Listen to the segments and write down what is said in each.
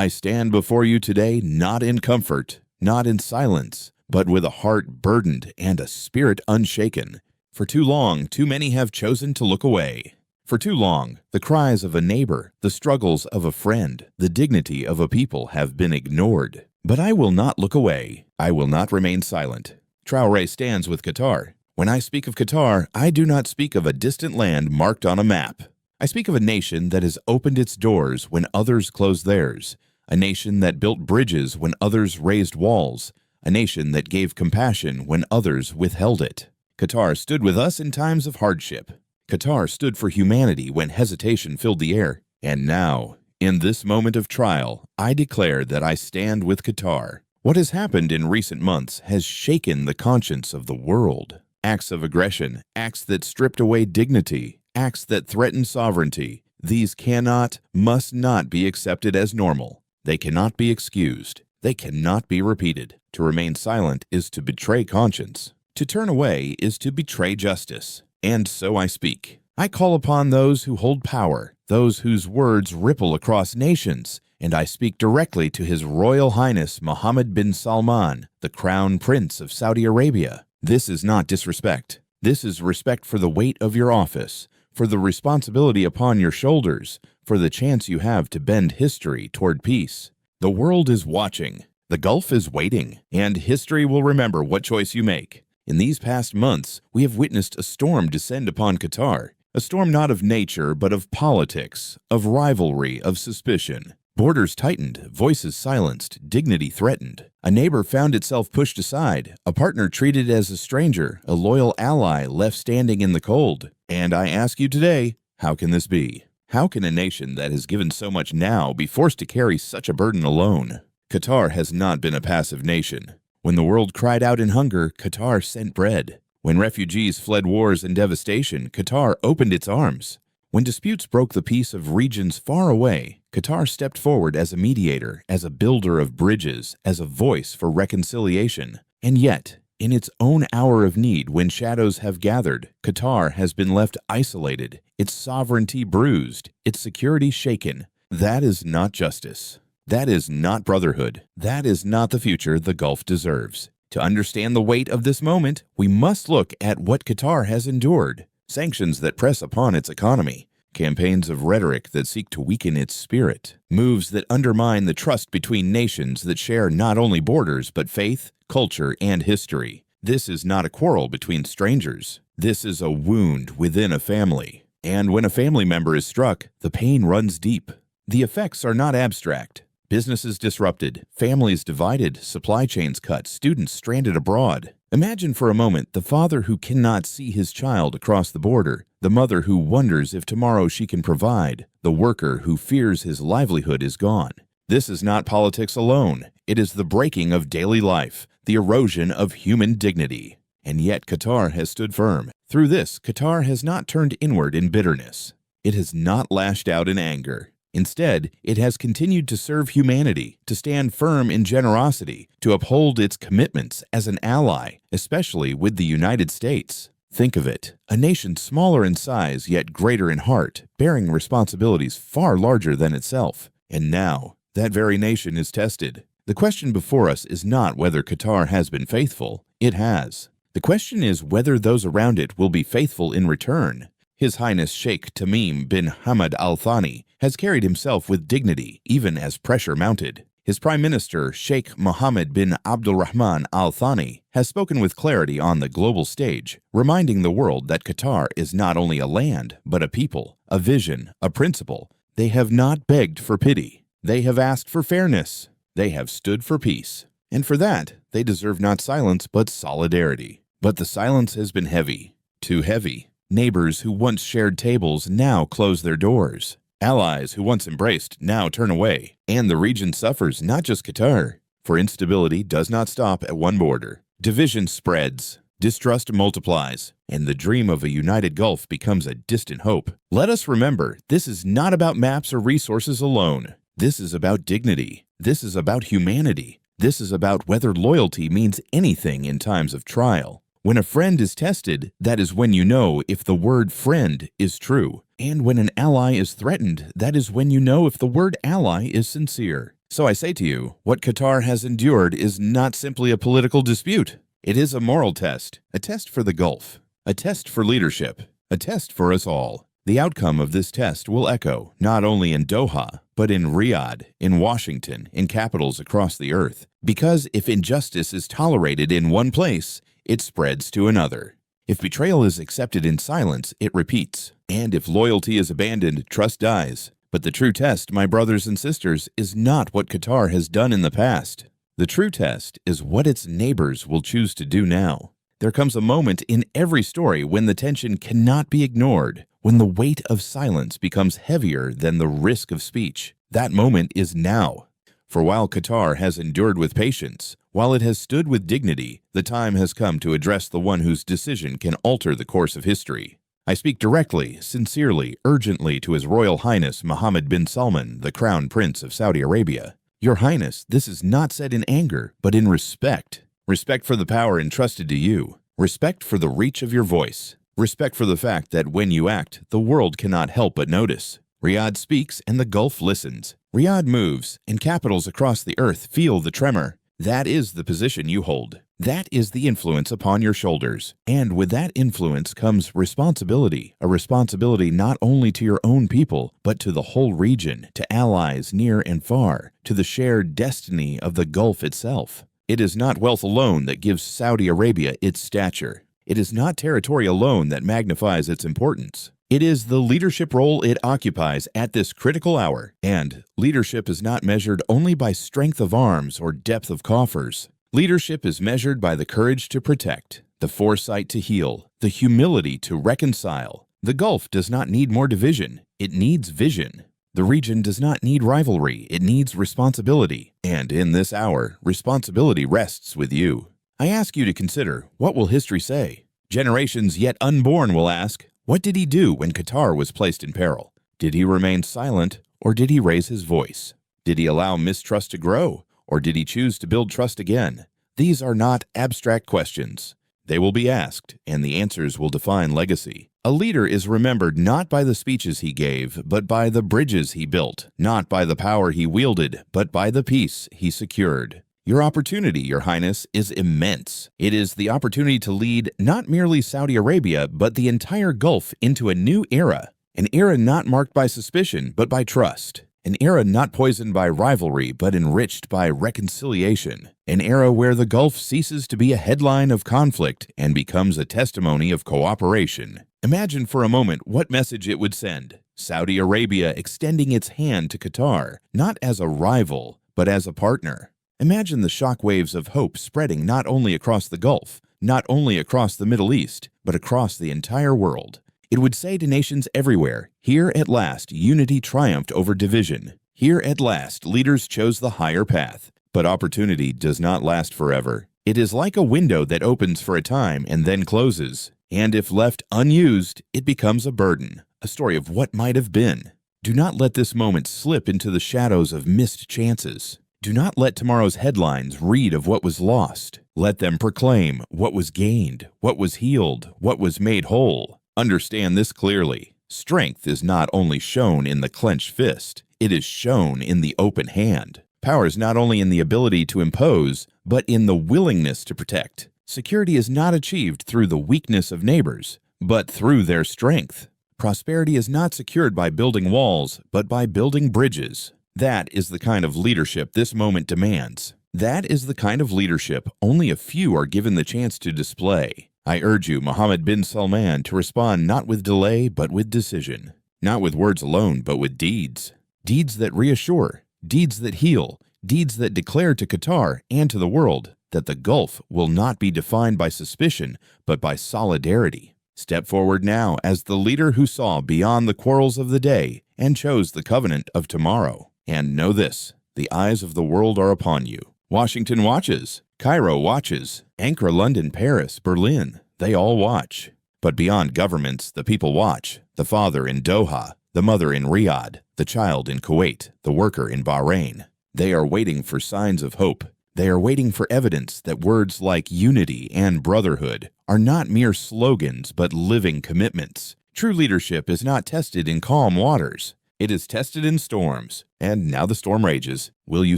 I stand before you today not in comfort, not in silence, but with a heart burdened and a spirit unshaken. For too long, too many have chosen to look away. For too long, the cries of a neighbor, the struggles of a friend, the dignity of a people have been ignored. But I will not look away. I will not remain silent. Traoré stands with Qatar. When I speak of Qatar, I do not speak of a distant land marked on a map. I speak of a nation that has opened its doors when others closed theirs, a nation that built bridges when others raised walls, a nation that gave compassion when others withheld it. Qatar stood with us in times of hardship. Qatar stood for humanity when hesitation filled the air. And now, in this moment of trial, I declare that I stand with Qatar. What has happened in recent months has shaken the conscience of the world. Acts of aggression, acts that stripped away dignity, acts that threaten sovereignty, these cannot, must not be accepted as normal. They cannot be excused. They cannot be repeated. To remain silent is to betray conscience. To turn away is to betray justice. And so I speak. I call upon those who hold power, those whose words ripple across nations, and I speak directly to His Royal Highness Mohammad Bin Salman, the Crown Prince of Saudi Arabia. This is not disrespect. This is respect for the weight of your office, for the responsibility upon your shoulders, for the chance you have to bend history toward peace. The world is watching. The Gulf is waiting, and history will remember what choice you make. In these past months, we have witnessed a storm descend upon Qatar, a storm not of nature but of politics, of rivalry, of suspicion. Borders tightened, voices silenced, dignity threatened. A neighbor found itself pushed aside, a partner treated as a stranger, a loyal ally left standing in the cold. And I ask you today, how can this be? How can a nation that has given so much now be forced to carry such a burden alone? Qatar has not been a passive nation. When the world cried out in hunger, Qatar sent bread. When refugees fled wars and devastation, Qatar opened its arms. When disputes broke the peace of regions far away, Qatar stepped forward as a mediator, as a builder of bridges, as a voice for reconciliation. And yet, in its own hour of need when shadows have gathered, Qatar has been left isolated, its sovereignty bruised, its security shaken. That is not justice. That is not brotherhood. That is not the future the Gulf deserves. To understand the weight of this moment, we must look at what Qatar has endured. Sanctions that press upon its economy, campaigns of rhetoric that seek to weaken its spirit, moves that undermine the trust between nations that share not only borders but faith, culture, and history. This is not a quarrel between strangers. This is a wound within a family. And when a family member is struck, the pain runs deep. The effects are not abstract. Businesses disrupted, families divided, supply chains cut, students stranded abroad. Imagine for a moment the father who cannot see his child across the border, the mother who wonders if tomorrow she can provide, the worker who fears his livelihood is gone. This is not politics alone. It is the breaking of daily life, the erosion of human dignity. And yet Qatar has stood firm. Through this, Qatar has not turned inward in bitterness. It has not lashed out in anger. Instead, it has continued to serve humanity, to stand firm in generosity, to uphold its commitments as an ally, especially with the United States. Think of it, a nation smaller in size yet greater in heart, bearing responsibilities far larger than itself. And now, that very nation is tested. The question before us is not whether Qatar has been faithful. It has. The question is whether those around it will be faithful in return. His Highness Sheikh Tamim bin Hamad Al Thani has carried himself with dignity even as pressure mounted. His Prime Minister, Sheikh Mohammed bin Abdulrahman Al Thani, has spoken with clarity on the global stage, reminding the world that Qatar is not only a land, but a people, a vision, a principle. They have not begged for pity. They have asked for fairness. They have stood for peace. And for that, they deserve not silence, but solidarity. But the silence has been heavy, too heavy. Neighbors who once shared tables now close their doors. Allies who once embraced now turn away. And the region suffers, not just Qatar. For instability does not stop at one border. Division spreads, distrust multiplies, and the dream of a united Gulf becomes a distant hope. Let us remember, this is not about maps or resources alone. This is about dignity. This is about humanity. This is about whether loyalty means anything in times of trial. When a friend is tested, that is when you know if the word friend is true. And when an ally is threatened, that is when you know if the word ally is sincere. So I say to you, what Qatar has endured is not simply a political dispute. It is a moral test, a test for the Gulf, a test for leadership, a test for us all. The outcome of this test will echo not only in Doha, but in Riyadh, in Washington, in capitals across the earth. Because if injustice is tolerated in one place, it spreads to another. If betrayal is accepted in silence, it repeats. And if loyalty is abandoned, trust dies. But the true test, my brothers and sisters, is not what Qatar has done in the past. The true test is what its neighbors will choose to do now. There comes a moment in every story when the tension cannot be ignored, when the weight of silence becomes heavier than the risk of speech. That moment is now. For while Qatar has endured with patience, while it has stood with dignity, the time has come to address the one whose decision can alter the course of history. I speak directly, sincerely, urgently to His Royal Highness Mohammed Bin Salman, the Crown Prince of Saudi Arabia. Your Highness, this is not said in anger, but in respect. Respect for the power entrusted to you. Respect for the reach of your voice. Respect for the fact that when you act, the world cannot help but notice. Riyadh speaks and the Gulf listens. Riyadh moves, and capitals across the earth feel the tremor. That is the position you hold. That is the influence upon your shoulders. And with that influence comes responsibility, a responsibility not only to your own people, but to the whole region, to allies near and far, to the shared destiny of the Gulf itself. It is not wealth alone that gives Saudi Arabia its stature. It is not territory alone that magnifies its importance. It is the leadership role it occupies at this critical hour, and leadership is not measured only by strength of arms or depth of coffers. Leadership is measured by the courage to protect, the foresight to heal, the humility to reconcile. The Gulf does not need more division, it needs vision. The region does not need rivalry, it needs responsibility. And in this hour, responsibility rests with you. I ask you to consider, what will history say? Generations yet unborn will ask, what did he do when Qatar was placed in peril? Did he remain silent, or did he raise his voice? Did he allow mistrust to grow, or did he choose to build trust again? These are not abstract questions. They will be asked, and the answers will define legacy. A leader is remembered not by the speeches he gave, but by the bridges he built, not by the power he wielded, but by the peace he secured. Your opportunity, Your Highness, is immense. It is the opportunity to lead not merely Saudi Arabia, but the entire Gulf into a new era. An era not marked by suspicion, but by trust. An era not poisoned by rivalry, but enriched by reconciliation. An era where the Gulf ceases to be a headline of conflict and becomes a testimony of cooperation. Imagine for a moment what message it would send. Saudi Arabia extending its hand to Qatar, not as a rival, but as a partner. Imagine the shockwaves of hope spreading not only across the Gulf, not only across the Middle East, but across the entire world. It would say to nations everywhere, here at last unity triumphed over division. Here at last leaders chose the higher path. But opportunity does not last forever. It is like a window that opens for a time and then closes. And if left unused, it becomes a burden, a story of what might have been. Do not let this moment slip into the shadows of missed chances. Do not let tomorrow's headlines read of what was lost. Let them proclaim what was gained, what was healed, what was made whole. Understand this clearly. Strength is not only shown in the clenched fist, it is shown in the open hand. Power is not only in the ability to impose, but in the willingness to protect. Security is not achieved through the weakness of neighbors, but through their strength. Prosperity is not secured by building walls, but by building bridges. That is the kind of leadership this moment demands. That is the kind of leadership only a few are given the chance to display. I urge you, Mohammed Bin Salman, to respond not with delay, but with decision. Not with words alone, but with deeds. Deeds that reassure, deeds that heal, deeds that declare to Qatar and to the world that the Gulf will not be defined by suspicion, but by solidarity. Step forward now as the leader who saw beyond the quarrels of the day and chose the covenant of tomorrow. And know this, the eyes of the world are upon you. Washington watches, Cairo watches, Ankara, London, Paris, Berlin, they all watch. But beyond governments, the people watch, the father in Doha, the mother in Riyadh, the child in Kuwait, the worker in Bahrain. They are waiting for signs of hope. They are waiting for evidence that words like unity and brotherhood are not mere slogans but living commitments. True leadership is not tested in calm waters. It is tested in storms, and now the storm rages. Will you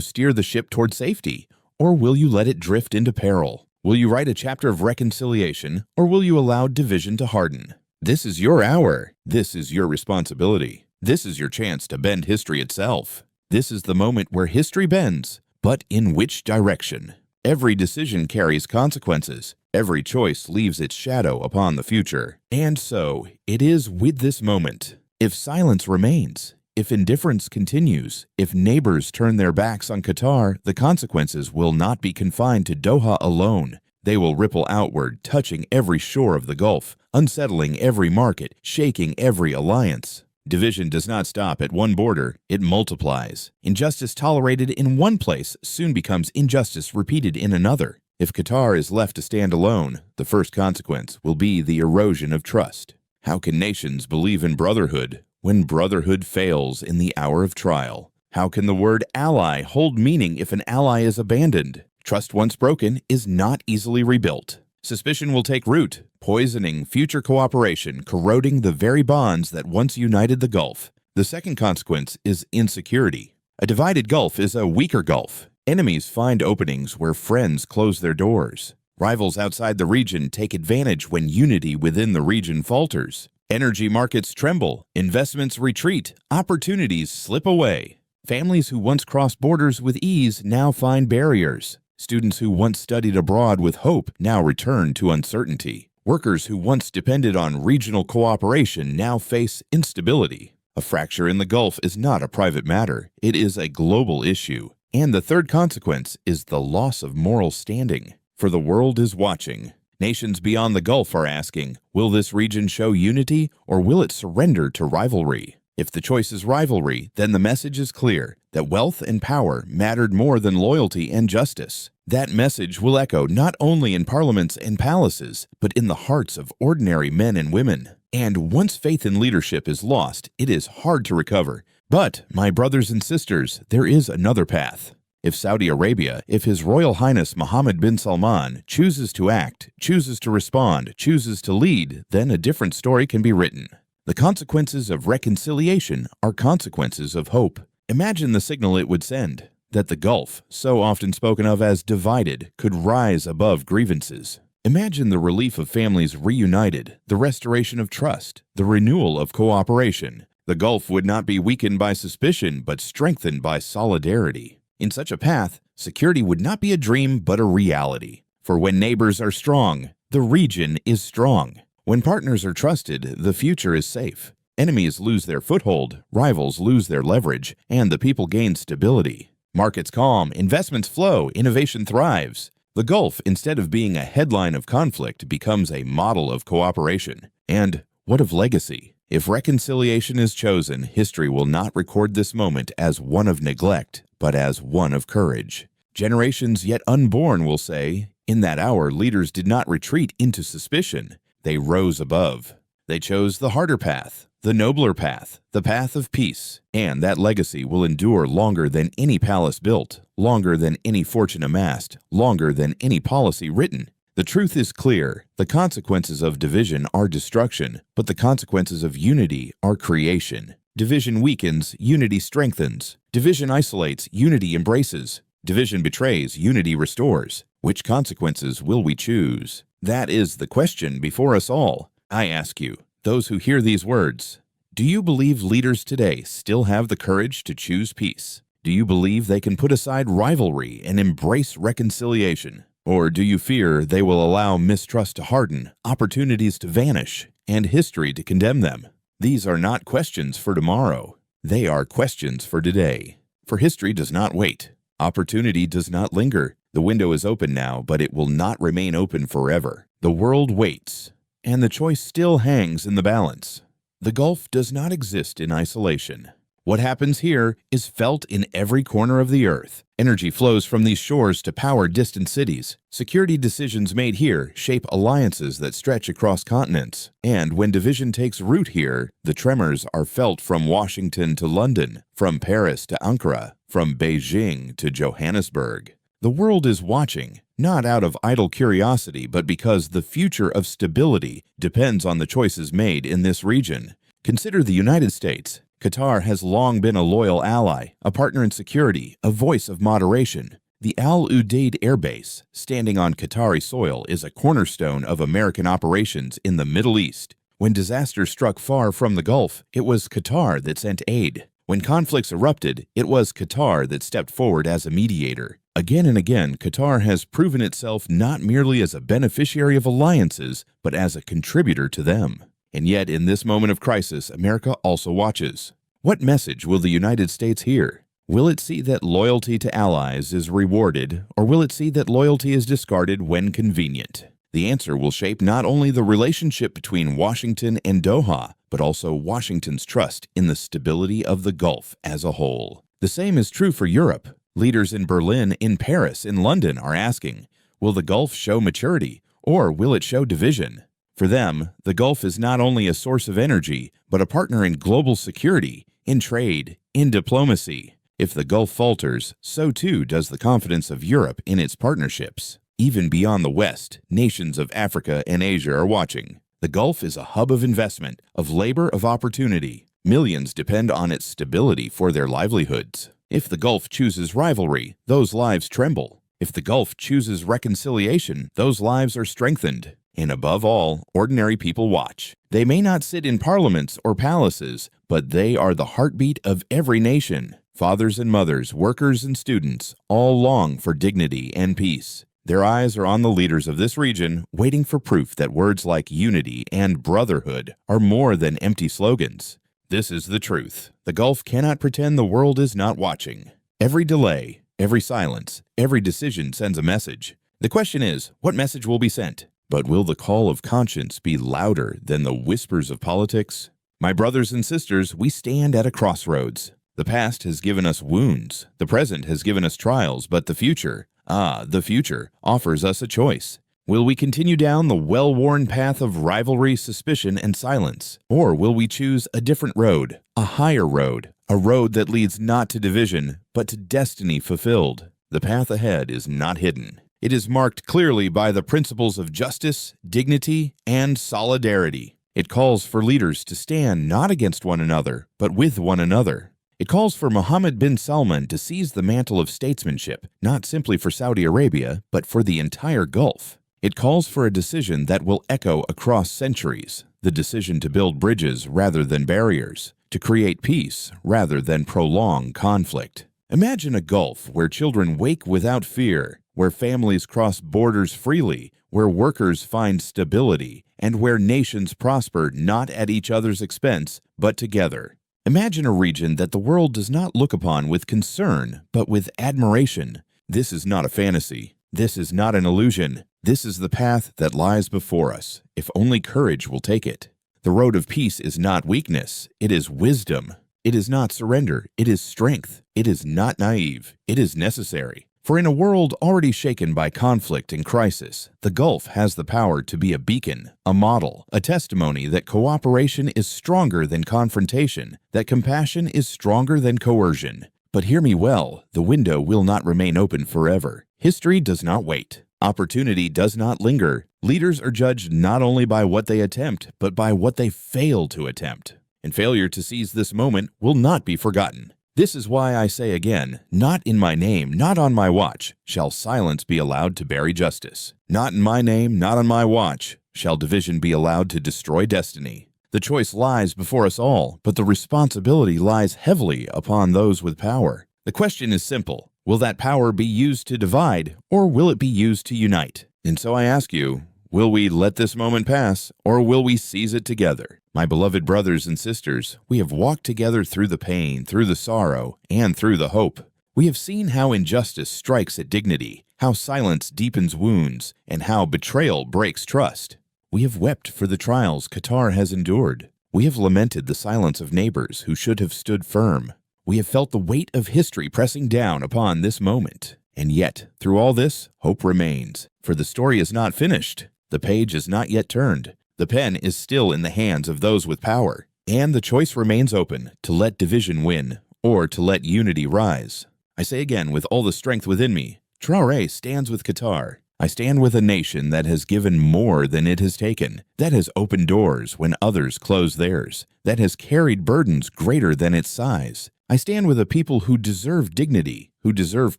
steer the ship toward safety, or will you let it drift into peril? Will you write a chapter of reconciliation, or will you allow division to harden? This is your hour. This is your responsibility. This is your chance to bend history itself. This is the moment where history bends, but in which direction? Every decision carries consequences. Every choice leaves its shadow upon the future. And so, it is with this moment. If silence remains, if indifference continues, if neighbors turn their backs on Qatar, the consequences will not be confined to Doha alone. They will ripple outward, touching every shore of the Gulf, unsettling every market, shaking every alliance. Division does not stop at one border, it multiplies. Injustice tolerated in one place soon becomes injustice repeated in another. If Qatar is left to stand alone, the first consequence will be the erosion of trust. How can nations believe in brotherhood when brotherhood fails in the hour of trial? How can the word ally hold meaning if an ally is abandoned? Trust once broken is not easily rebuilt. Suspicion will take root, poisoning future cooperation, corroding the very bonds that once united the Gulf. The second consequence is insecurity. A divided Gulf is a weaker Gulf. Enemies find openings where friends close their doors. Rivals outside the region take advantage when unity within the region falters. Energy markets tremble, investments retreat, opportunities slip away. Families who once crossed borders with ease now find barriers. Students who once studied abroad with hope now return to uncertainty. Workers who once depended on regional cooperation now face instability. A fracture in the Gulf is not a private matter, it is a global issue. And the third consequence is the loss of moral standing. For the world is watching. Nations beyond the Gulf are asking, will this region show unity or will it surrender to rivalry? If the choice is rivalry, then the message is clear that wealth and power mattered more than loyalty and justice. That message will echo not only in parliaments and palaces, but in the hearts of ordinary men and women. And once faith in leadership is lost, it is hard to recover. But, my brothers and sisters, there is another path. If Saudi Arabia, if His Royal Highness Mohammad Bin Salman chooses to act, chooses to respond, chooses to lead, then a different story can be written. The consequences of reconciliation are consequences of hope. Imagine the signal it would send, that the Gulf, so often spoken of as divided, could rise above grievances. Imagine the relief of families reunited, the restoration of trust, the renewal of cooperation. The Gulf would not be weakened by suspicion, but strengthened by solidarity. In such a path, security would not be a dream but a reality. For when neighbors are strong, the region is strong. When partners are trusted, the future is safe. Enemies lose their foothold, rivals lose their leverage, and the people gain stability. Markets calm, investments flow, innovation thrives. The Gulf, instead of being a headline of conflict, becomes a model of cooperation. And what of legacy? If reconciliation is chosen, history will not record this moment as one of neglect, but as one of courage. Generations yet unborn will say, in that hour, leaders did not retreat into suspicion. They rose above. They chose the harder path, the nobler path, the path of peace. And that legacy will endure longer than any palace built, longer than any fortune amassed, longer than any policy written. The truth is clear. The consequences of division are destruction, but the consequences of unity are creation. Division weakens, unity strengthens. Division isolates, unity embraces. Division betrays, unity restores. Which consequences will we choose? That is the question before us all. I ask you, those who hear these words, do you believe leaders today still have the courage to choose peace? Do you believe they can put aside rivalry and embrace reconciliation? Or do you fear they will allow mistrust to harden, opportunities to vanish, and history to condemn them? These are not questions for tomorrow. They are questions for today. For history does not wait. Opportunity does not linger. The window is open now, but it will not remain open forever. The world waits, and the choice still hangs in the balance. The Gulf does not exist in isolation. What happens here is felt in every corner of the earth. Energy flows from these shores to power distant cities. Security decisions made here shape alliances that stretch across continents. And when division takes root here, the tremors are felt from Washington to London, from Paris to Ankara, from Beijing to Johannesburg. The world is watching, not out of idle curiosity, but because the future of stability depends on the choices made in this region. Consider the United States. Qatar has long been a loyal ally, a partner in security, a voice of moderation. The Al Udeid Air Base, standing on Qatari soil, is a cornerstone of American operations in the Middle East. When disaster struck far from the Gulf, it was Qatar that sent aid. When conflicts erupted, it was Qatar that stepped forward as a mediator. Again and again, Qatar has proven itself not merely as a beneficiary of alliances, but as a contributor to them. And yet, in this moment of crisis, America also watches. What message will the United States hear? Will it see that loyalty to allies is rewarded, or will it see that loyalty is discarded when convenient? The answer will shape not only the relationship between Washington and Doha, but also Washington's trust in the stability of the Gulf as a whole. The same is true for Europe. Leaders in Berlin, in Paris, in London are asking, will the Gulf show maturity, or will it show division? For them, the Gulf is not only a source of energy, but a partner in global security, in trade, in diplomacy. If the Gulf falters, so too does the confidence of Europe in its partnerships. Even beyond the West, nations of Africa and Asia are watching. The Gulf is a hub of investment, of labor, of opportunity. Millions depend on its stability for their livelihoods. If the Gulf chooses rivalry, those lives tremble. If the Gulf chooses reconciliation, those lives are strengthened. And above all, ordinary people watch. They may not sit in parliaments or palaces, but they are the heartbeat of every nation. Fathers and mothers, workers and students, all long for dignity and peace. Their eyes are on the leaders of this region, waiting for proof that words like unity and brotherhood are more than empty slogans. This is the truth. The Gulf cannot pretend the world is not watching. Every delay, every silence, every decision sends a message. The question is, what message will be sent? But will the call of conscience be louder than the whispers of politics? My brothers and sisters, we stand at a crossroads. The past has given us wounds, the present has given us trials, but the future, the future, offers us a choice. Will we continue down the well-worn path of rivalry, suspicion, and silence? Or will we choose a different road, a higher road, a road that leads not to division, but to destiny fulfilled? The path ahead is not hidden. It is marked clearly by the principles of justice, dignity, and solidarity. It calls for leaders to stand not against one another, but with one another. It calls for Mohammad Bin Salman to seize the mantle of statesmanship, not simply for Saudi Arabia, but for the entire Gulf. It calls for a decision that will echo across centuries, the decision to build bridges rather than barriers, to create peace rather than prolong conflict. Imagine a Gulf where children wake without fear, where families cross borders freely, where workers find stability, and where nations prosper not at each other's expense, but together. Imagine a region that the world does not look upon with concern, but with admiration. This is not a fantasy. This is not an illusion. This is the path that lies before us, if only courage will take it. The road of peace is not weakness. It is wisdom. It is not surrender. It is strength. It is not naive. It is necessary. For in a world already shaken by conflict and crisis, the Gulf has the power to be a beacon, a model, a testimony that cooperation is stronger than confrontation, that compassion is stronger than coercion. But hear me well, the window will not remain open forever. History does not wait. Opportunity does not linger. Leaders are judged not only by what they attempt, but by what they fail to attempt. And failure to seize this moment will not be forgotten. This is why I say again, not in my name, not on my watch, shall silence be allowed to bury justice. Not in my name, not on my watch, shall division be allowed to destroy destiny. The choice lies before us all, but the responsibility lies heavily upon those with power. The question is simple. Will that power be used to divide, or will it be used to unite? And so I ask you, will we let this moment pass, or will we seize it together? My beloved brothers and sisters, we have walked together through the pain, through the sorrow, and through the hope. We have seen how injustice strikes at dignity, how silence deepens wounds, and how betrayal breaks trust. We have wept for the trials Qatar has endured. We have lamented the silence of neighbors who should have stood firm. We have felt the weight of history pressing down upon this moment. And yet, through all this, hope remains, for the story is not finished. The page is not yet turned. The pen is still in the hands of those with power, and the choice remains open to let division win or to let unity rise. I say again with all the strength within me, Traoré stands with Qatar. I stand with a nation that has given more than it has taken, that has opened doors when others closed theirs, that has carried burdens greater than its size. I stand with a people who deserve dignity, who deserve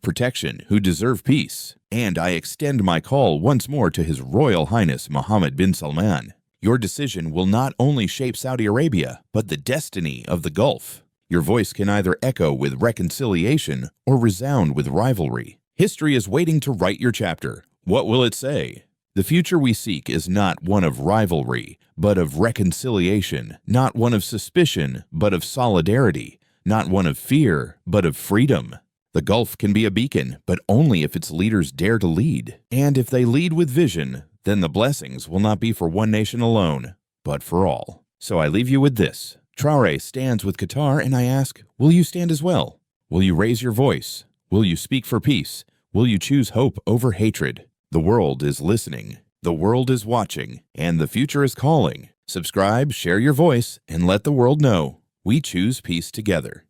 protection, who deserve peace. And I extend my call once more to His Royal Highness Mohammed bin Salman. Your decision will not only shape Saudi Arabia, but the destiny of the Gulf. Your voice can either echo with reconciliation or resound with rivalry. History is waiting to write your chapter. What will it say? The future we seek is not one of rivalry, but of reconciliation, not one of suspicion, but of solidarity, not one of fear, but of freedom. The Gulf can be a beacon, but only if its leaders dare to lead. And if they lead with vision, then the blessings will not be for one nation alone, but for all. So I leave you with this. Traoré stands with Qatar, and I ask, will you stand as well? Will you raise your voice? Will you speak for peace? Will you choose hope over hatred? The world is listening. The world is watching, and the future is calling. Subscribe, share your voice, and let the world know we choose peace together.